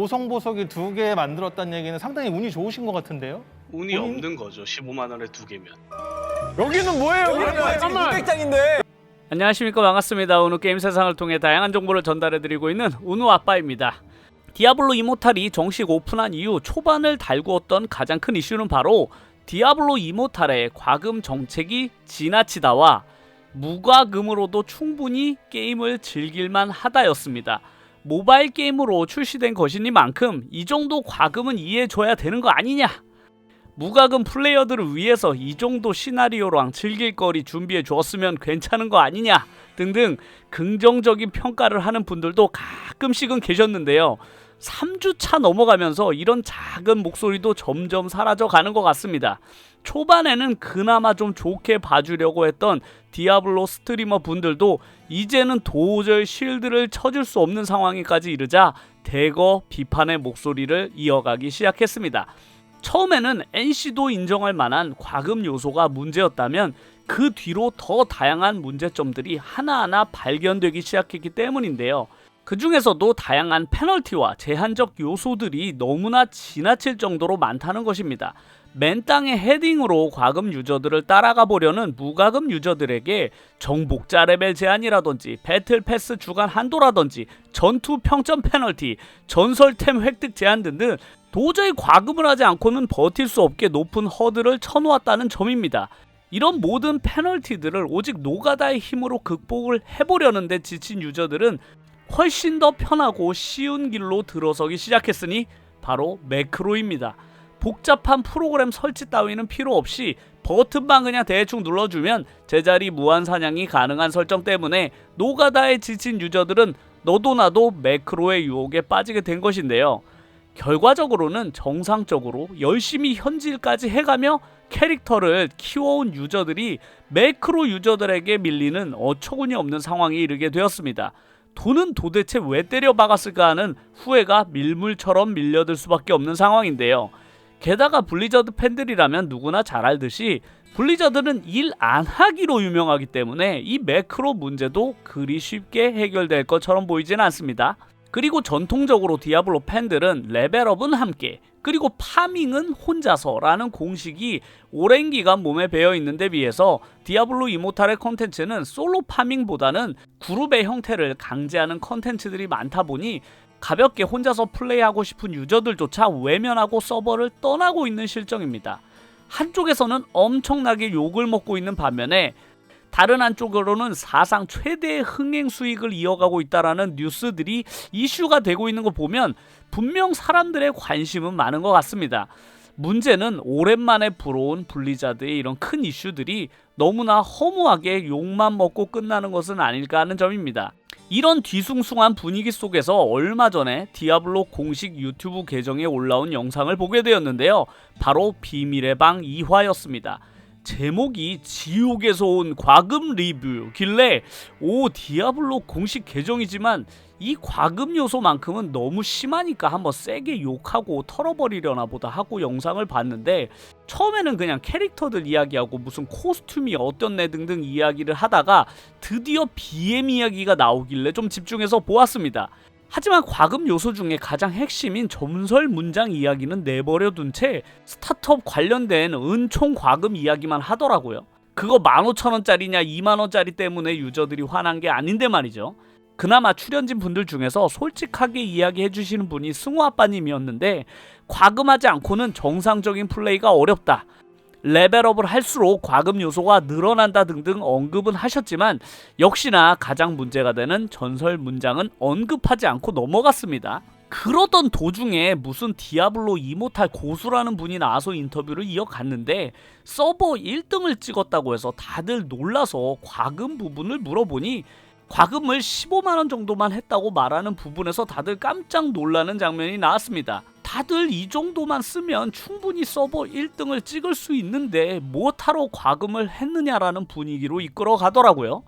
보석이 2개 만들었다는 얘기는 상당히 운이 좋으신 것 같은데요? 운이 없는 거죠. 15만 원에 2개면. 여기는 뭐예요? 잠깐만. 600장인데. 안녕하십니까, 반갑습니다. 오늘 게임 세상을 통해 다양한 정보를 전달해드리고 있는 운우 아빠입니다. 디아블로 이모탈이 정식 오픈한 이후 초반을 달구었던 가장 큰 이슈는 바로 디아블로 이모탈의 과금 정책이 지나치다와 무과금으로도 충분히 게임을 즐길만 하다였습니다. 모바일 게임으로 출시된 것이니만큼 이 정도 과금은 이해해줘야 되는 거 아니냐? 무과금 플레이어들을 위해서 이 정도 시나리오랑 즐길 거리 준비해 주었으면 괜찮은 거 아니냐 등등 긍정적인 평가를 하는 분들도 가끔씩은 계셨는데요. 3주차 넘어가면서 이런 작은 목소리도 점점 사라져 가는 것 같습니다. 초반에는 그나마 좀 좋게 봐주려고 했던 디아블로 스트리머 분들도 이제는 도저히 쉴드를 쳐줄 수 없는 상황에까지 이르자 대거 비판의 목소리를 이어가기 시작했습니다. 처음에는 NC도 인정할 만한 과금 요소가 문제였다면 그 뒤로 더 다양한 문제점들이 하나하나 발견되기 시작했기 때문인데요. 그 중에서도 다양한 페널티와 제한적 요소들이 너무나 지나칠 정도로 많다는 것입니다. 맨 땅에 헤딩으로 과금 유저들을 따라가 보려는 무과금 유저들에게 정복자 레벨 제한이라든지 배틀 패스 주간 한도라든지 전투 평점 페널티, 전설템 획득 제한 등등 도저히 과금을 하지 않고는 버틸 수 없게 높은 허들을 쳐놓았다는 점입니다. 이런 모든 페널티들을 오직 노가다의 힘으로 극복을 해보려는데 지친 유저들은 훨씬 더 편하고 쉬운 길로 들어서기 시작했으니 바로 매크로입니다. 복잡한 프로그램 설치 따위는 필요 없이 버튼만 그냥 대충 눌러주면 제자리 무한 사냥이 가능한 설정 때문에 노가다에 지친 유저들은 너도 나도 매크로의 유혹에 빠지게 된 것인데요. 결과적으로는 정상적으로 열심히 현질까지 해가며 캐릭터를 키워온 유저들이 매크로 유저들에게 밀리는 어처구니 없는 상황에 이르게 되었습니다. 돈은 도대체 왜 때려 박았을까 하는 후회가 밀물처럼 밀려들 수밖에 없는 상황인데요. 게다가 블리자드 팬들이라면 누구나 잘 알듯이 블리자드는 일 안 하기로 유명하기 때문에 이 매크로 문제도 그리 쉽게 해결될 것처럼 보이진 않습니다. 그리고 전통적으로 디아블로 팬들은 레벨업은 함께 그리고 파밍은 혼자서라는 공식이 오랜 기간 몸에 배어 있는데 비해서 디아블로 이모탈의 컨텐츠는 솔로 파밍보다는 그룹의 형태를 강제하는 컨텐츠들이 많다 보니 가볍게 혼자서 플레이하고 싶은 유저들조차 외면하고 서버를 떠나고 있는 실정입니다. 한쪽에서는 엄청나게 욕을 먹고 있는 반면에 다른 한쪽으로는 사상 최대의 흥행 수익을 이어가고 있다라는 뉴스들이 이슈가 되고 있는 거 보면 분명 사람들의 관심은 많은 것 같습니다. 문제는 오랜만에 불어온 블리자드의 이런 큰 이슈들이 너무나 허무하게 욕만 먹고 끝나는 것은 아닐까 하는 점입니다. 이런 뒤숭숭한 분위기 속에서 얼마 전에 디아블로 공식 유튜브 계정에 올라온 영상을 보게 되었는데요. 바로 비밀의 방 2화였습니다. 제목이 지옥에서 온 과금 리뷰길래 디아블로 공식 계정이지만 이 과금 요소만큼은 너무 심하니까 한번 세게 욕하고 털어버리려나 보다 하고 영상을 봤는데 처음에는 그냥 캐릭터들 이야기하고 무슨 코스튬이 어떻네 등등 이야기를 하다가 드디어 BM 이야기가 나오길래 좀 집중해서 보았습니다. 하지만 과금 요소 중에 가장 핵심인 전설 문장 이야기는 내버려 둔 채 스타트업 관련된 은총 과금 이야기만 하더라고요. 그거 15,000원짜리냐 20,000원짜리 때문에 유저들이 화난 게 아닌데 말이죠. 그나마 출연진 분들 중에서 솔직하게 이야기해 주시는 분이 승우 아빠님이었는데 과금하지 않고는 정상적인 플레이가 어렵다. 레벨업을 할수록 과금 요소가 늘어난다 등등 언급은 하셨지만 역시나 가장 문제가 되는 전설 문장은 언급하지 않고 넘어갔습니다. 그러던 도중에 무슨 디아블로 이모탈 고수라는 분이 나와서 인터뷰를 이어갔는데 서버 1등을 찍었다고 해서 다들 놀라서 과금 부분을 물어보니 과금을 15만원 정도만 했다고 말하는 부분에서 다들 깜짝 놀라는 장면이 나왔습니다. 다들 이 정도만 쓰면 충분히 서버 1등을 찍을 수 있는데 뭐하러 과금을 했느냐라는 분위기로 이끌어 가더라고요.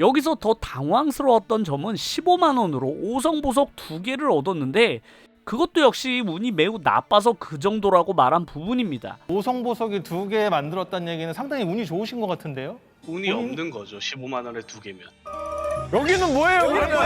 여기서 더 당황스러웠던 점은 15만원으로 5성 보석 2개를 얻었는데 그것도 역시 운이 매우 나빠서 그 정도라고 말한 부분입니다. 보석이 2개 만들었다는 얘기는 상당히 운이 좋으신 것 같은데요? 운이 없는 거죠. 15만 원에 2개면. 여기는 뭐예요?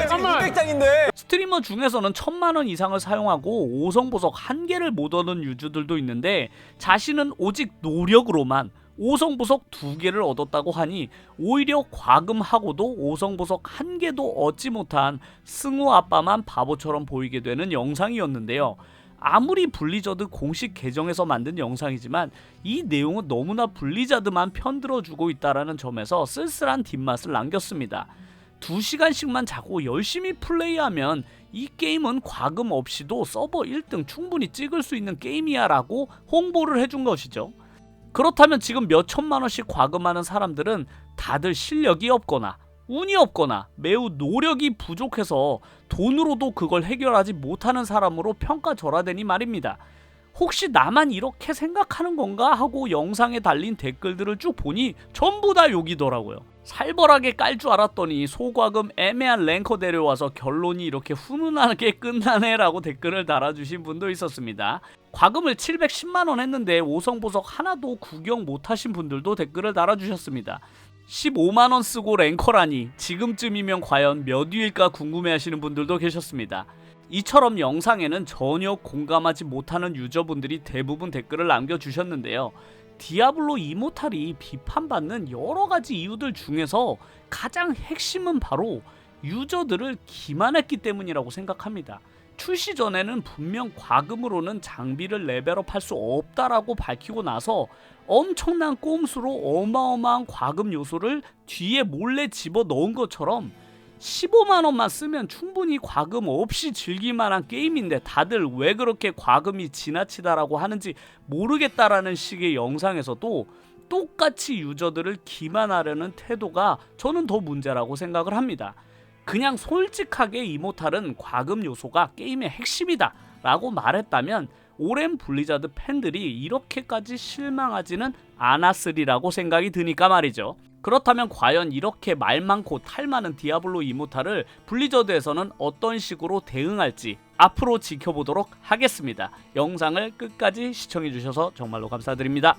잠깐만. 200장인데. 스트리머 중에서는 1000만원 이상을 사용하고 5성 보석 1개를 못 얻은 유저들도 있는데 자신은 오직 노력으로만 5성 보석 2개를 얻었다고 하니 오히려 과금하고도 5성 보석 1개도 얻지 못한 승우 아빠만 바보처럼 보이게 되는 영상이었는데요. 아무리 블리자드 공식 계정에서 만든 영상이지만 이 내용은 너무나 블리자드만 편들어주고 있다는 점에서 쓸쓸한 뒷맛을 남겼습니다. 2시간씩만 자고 열심히 플레이하면 이 게임은 과금 없이도 서버 1등 충분히 찍을 수 있는 게임이야 라고 홍보를 해준 것이죠. 그렇다면 지금 몇 천만원씩 과금하는 사람들은 다들 실력이 없거나 운이 없거나 매우 노력이 부족해서 돈으로도 그걸 해결하지 못하는 사람으로 평가절하되니 말입니다. 혹시 나만 이렇게 생각하는 건가 하고 영상에 달린 댓글들을 쭉 보니 전부 다 욕이더라고요. 살벌하게 깔 줄 알았더니 소과금 애매한 랭커 데려와서 결론이 이렇게 훈훈하게 끝나네 라고 댓글을 달아주신 분도 있었습니다. 과금을 710만원 했는데 5성 보석 하나도 구경 못하신 분들도 댓글을 달아주셨습니다. 15만원 쓰고 랭커라니 지금쯤이면 과연 몇 위일까 궁금해하시는 분들도 계셨습니다. 이처럼 영상에는 전혀 공감하지 못하는 유저분들이 대부분 댓글을 남겨주셨는데요. 디아블로 이모탈이 비판받는 여러가지 이유들 중에서 가장 핵심은 바로 유저들을 기만했기 때문이라고 생각합니다. 출시 전에는 분명 과금으로는 장비를 레벨업할 수 없다라고 밝히고 나서 엄청난 꼼수로 어마어마한 과금 요소를 뒤에 몰래 집어넣은 것처럼 15만원만 쓰면 충분히 과금 없이 즐길만한 게임인데 다들 왜 그렇게 과금이 지나치다라고 하는지 모르겠다라는 식의 영상에서도 똑같이 유저들을 기만하려는 태도가 저는 더 문제라고 생각을 합니다. 그냥 솔직하게 이모탈은 과금 요소가 게임의 핵심이다 라고 말했다면 오랜 블리자드 팬들이 이렇게까지 실망하지는 않았으리라고 생각이 드니까 말이죠. 그렇다면 과연 이렇게 말 많고 탈 많은 디아블로 이모탈을 블리자드에서는 어떤 식으로 대응할지 앞으로 지켜보도록 하겠습니다. 영상을 끝까지 시청해주셔서 정말로 감사드립니다.